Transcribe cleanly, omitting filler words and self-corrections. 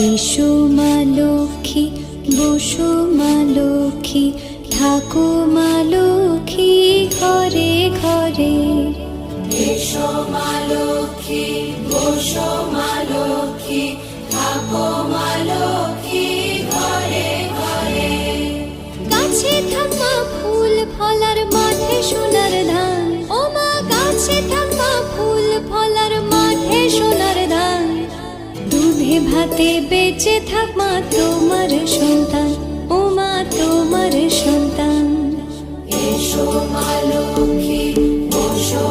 এসো মা লক্ষ্মী, বসো মা লক্ষ্মী, থাকো মা লক্ষ্মী ঘরে ঘরে। এসো মা লক্ষ্মী, বসো মা লক্ষ্মী, থাকো মা লক্ষ্মী ঘরে ঘরে। গাছে থাকা ফুল ফলার মাঠে সোনার ধান, ও মা গাছে থাকা ফুল ফলার মাঠে সোনার ধান। দুধে ভাতে বেঁচে থাক মা তোমার সন্তান, ও মা তোমার সন্তান। এসো মা লক্ষ্মী, বসো